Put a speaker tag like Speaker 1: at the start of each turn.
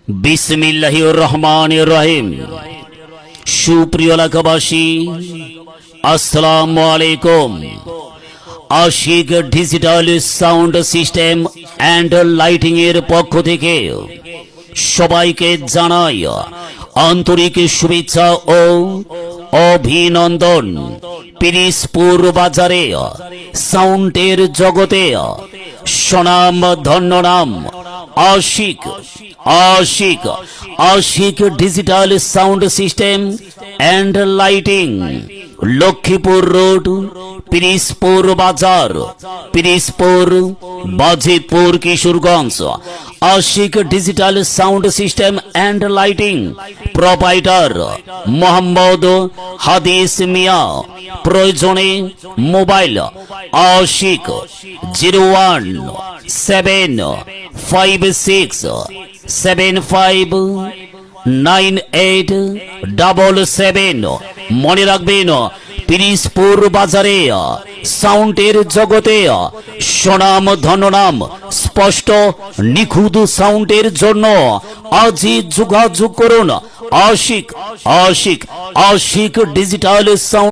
Speaker 1: বিসমিল্লাহির রহমানির রহিম। সুপ্রিয় এলাকাবাসী, আসসালামু আলাইকুম। Ashiq digital sound system and lighting এর পক্ষ থেকে সবাইকে জানাই আন্তরিক শুভেচ্ছা ও অভিনন্দন। পিরিজপুর বাজারে সাউন্ডের জগতে সুনাম ধন্য নাম Ashiq Ashiq Ashiq digital sound system and lighting, Laxmipur road, Pirijpur বাজার, Pirijpur, Bajitpur, Kishoreganj. Ashiq digital sound system and lighting proprietor Mohammad Hadis Mia. প্রয়োজনে মোবাইল আশিক 01-756-759877। মনে রাখবেন, পিরিজপুর বাজারে সাউন্ডের জগতে সুনাম ধন্য নাম স্পষ্ট নিখুঁত সাউন্ডের জন্য আজই যোগাযোগ করুন আশিক আশিক আশিক ডিজিটাল সাউন্ড।